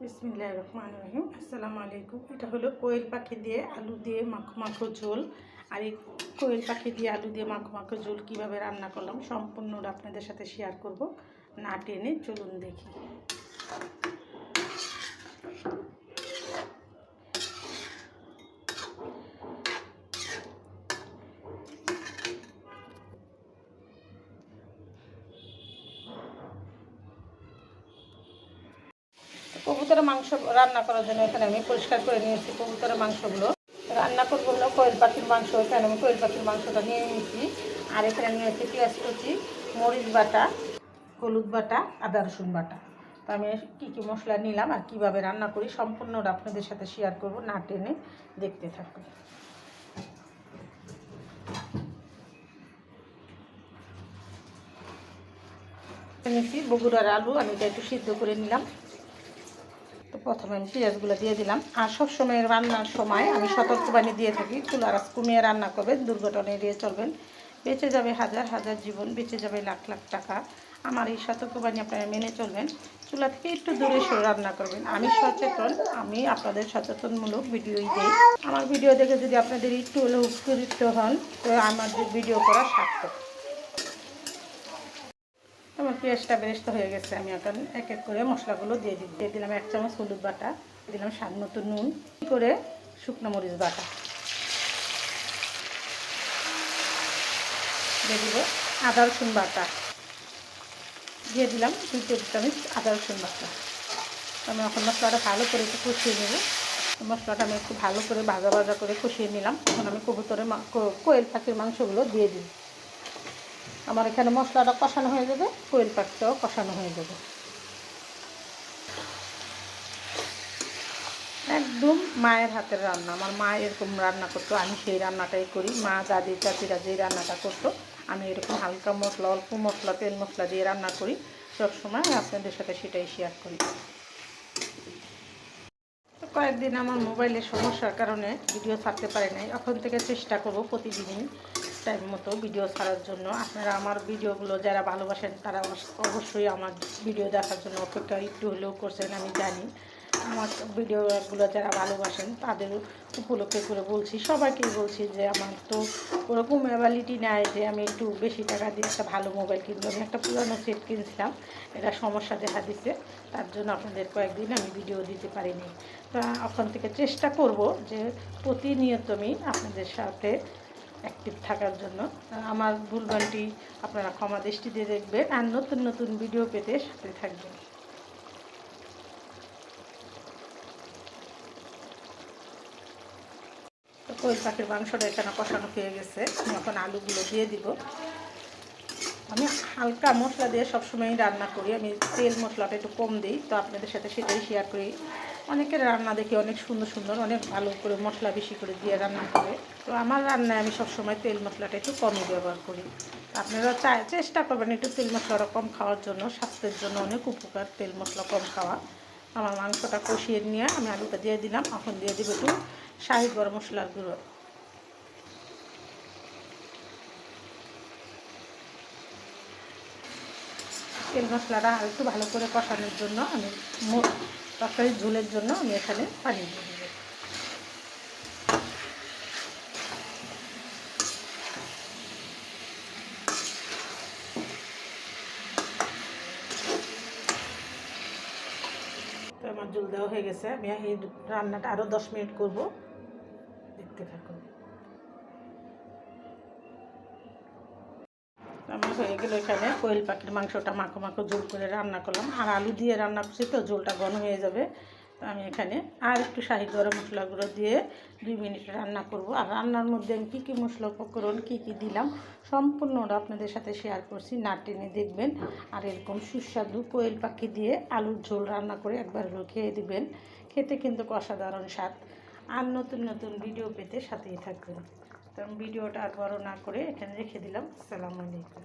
বিসমিল্লাহির রহমানির রহিম। আসসালামু আলাইকুম। এটা হলো কোয়েল পাখি দিয়ে আলু দিয়ে মাখো মাখো ঝোল। আর এই কোয়েল পাখি দিয়ে আলু দিয়ে মাখো মাখো ঝোল কীভাবে রান্না করলাম সম্পূর্ণটা আপনাদের সাথে শেয়ার করব। না টেনে চলুন দেখি। কবুতরের মাংস রান্না করার জন্য এখানে আমি পরিষ্কার করে নিয়েছি কবুতরের মাংসগুলো। রান্না করবো হলো কোয়েল পাখির মাংস। এখানে আমি কোয়েল পাখির মাংসটা নিয়ে নিয়েছি। আর এখানে নিয়েছি পেঁয়াজ কুচি, মরিচ বাটা, হলুদ বাটা, আদা রসুন বাটা। তো আমি কী কী মশলা নিলাম আর কীভাবে রান্না করি সম্পূর্ণটা আপনাদের সাথে শেয়ার করব। না টেনে দেখতে থাকুন। নিয়েছি বগুড়ার আলু, আমি এটা একটু সিদ্ধ করে নিলাম। তো প্রথমে আমি পেঁয়াজগুলো দিয়ে দিলাম। আর সবসময় রান্নার সময় আমি সতর্কবাণী দিয়ে থাকি, চুলার আঁচ কমিয়ে রান্না করবেন, দুর্ঘটনা এড়িয়ে চলবেন। বেঁচে যাবে হাজার হাজার জীবন, বেঁচে যাবে লাখ লাখ টাকা। আমার এই সতর্কবাণী আপনারা মেনে চলবেন। চুলা থেকে একটু দূরে সরে রান্না করবেন। আমি সচেতন, আমি আপনাদের সচেতনমূলক ভিডিওই দিই। আমার ভিডিও দেখে যদি আপনাদের একটু হলেও উপকৃত হন তো আমার ভিডিও করা সার্থক। আমার পেঁয়াজটা বেরেস্ত হয়ে গেছে। আমি এখন এক এক করে মশলাগুলো দিয়ে দিলাম 1 চামচ হলুদ বাটা, দিলাম স্বাদ মতো নুন, করে শুকনো মরিচ বাটা দিয়ে দিব, আদা রসুন বাটা দিয়ে দিলাম 2 টেবিল চামচ আদা রসুন বাটা। আমি এখন মশলাটা ভালো করে একটু কষিয়ে নেব। মশলাটা আমি একটু ভালো করে ভাজা ভাজা করে কষিয়ে নিলাম। এখন আমি কোয়েল পাখির মাংসগুলো দিয়ে দিই। আমার এখানে মশলাটা কষানো হয়ে যাবে, কোয়েল পাখিটাও কষানো হয়ে যাবে। একদম মায়ের হাতের রান্না। আমার মা এরকম রান্না করতো, আমি সেই রান্নাটাই করি। মা দাদি চাচিরা যেই রান্নাটা করতো আমি এরকম হালকা মশলা, অল্প মশলা, তেল মশলা দিয়ে রান্না করি সবসময়। আপনাদের সাথে সেটাই শেয়ার করি। তো কয়েকদিন আমার মোবাইলের সমস্যার কারণে ভিডিও ছাড়তে পারি নাই। এখন থেকে চেষ্টা করব প্রতিদিনই টাইম মতো ভিডিও ছাড়ার জন্য। আপনারা আমার ভিডিওগুলো যারা ভালোবাসেন তারা অবশ্যই আমার ভিডিও দেখার জন্য অপেক্ষা একটু হলেও করছেন, আমি জানি। আমার ভিডিওগুলো যারা ভালোবাসেন তাদের উপলক্ষে করে বলছি, সবাইকেই বলছি যে আমার তো ওরকম অ্যাবিলিটি নাই যে আমি একটু বেশি টাকা দিয়ে একটা ভালো মোবাইল কিনবো। আমি একটা পুরানো সেট কিনছিলাম, এটা সমস্যা দেখা দিচ্ছে, তার জন্য আপনাদের কয়েকদিন আমি ভিডিও দিতে পারিনি। তো এখন থেকে চেষ্টা করব যে প্রতিনিয়ত আমি আপনাদের সাথে অ্যাক্টিভ থাকার জন্য। আমার ভুলভ্রান্তি আপনারা ক্ষমা দৃষ্টিতে দেখবেন আর নতুন নতুন ভিডিও পেতে সাথে থাকবেন। তো কোয়েল পাখির মাংসটা এখানে কষানো হয়ে গেছে। আমি এখন আলুগুলো দিয়ে দিব। আমি হালকা মশলা দিয়ে সবসময়ই রান্না করি, আমি তেল মশলাটা একটু কম দিই। তো আপনাদের সাথে সেটাই শেয়ার করি। অনেকের রান্না দেখি অনেক সুন্দর সুন্দর, অনেক ভালো করে মশলা বেশি করে দিয়ে রান্না করে। তো আমার রান্নায় আমি সবসময় তেল মশলাটা একটু কমই ব্যবহার করি। আপনারা চেষ্টা করবেন একটু তেল মশলাটা কম খাওয়ার জন্য, স্বাস্থ্যের জন্য অনেক উপকার তেল মশলা কম খাওয়া। আমার মাংসটা কষিয়ে নিয়ে আমি আলুটা দিয়ে দিলাম। এখন দিয়ে দেবো একটু শাহি গরম মশলার গুঁড়ো। তেল মশলাটা আর একটু ভালো করে কষানোর জন্য আমি তরকারির ঝোলের জন্য আমি এখানে পানি দিয়ে দেবো। তো আমার ঝোল দেওয়া হয়ে গেছে। আমি এই রান্নাটা আরও 10 মিনিট করব, দেখতে থাকুন। আমার হয়ে গেল এখানে কোয়েল পাখির মাংসটা মাখো মাখো ঝোল করে রান্না করলাম। আর আলু দিয়ে রান্না করছি তো ঝোলটা ঘন হয়ে যাবে। তো আমি এখানে আর একটু শাহি গরম মশলাগুলো দিয়ে 2 মিনিট রান্না করব। আর রান্নার মধ্যে আমি কী কী মশলা উপকরণ কী কী দিলাম সম্পূর্ণটা আপনাদের সাথে শেয়ার করছি। না টেনে দেখবেন। আর এরকম সুস্বাদু কোয়েল পাখি দিয়ে আলুর ঝোল রান্না করে একবার হলেও খেয়ে দিবেন। খেতে কিন্তু অসাধারণ স্বাদ। আর নতুন নতুন ভিডিও পেতে সাথেই থাকবেন। তো আমি ভিডিওটা আর বড় না করে এখানে রেখে দিলাম। আসসালামু আলাইকুম।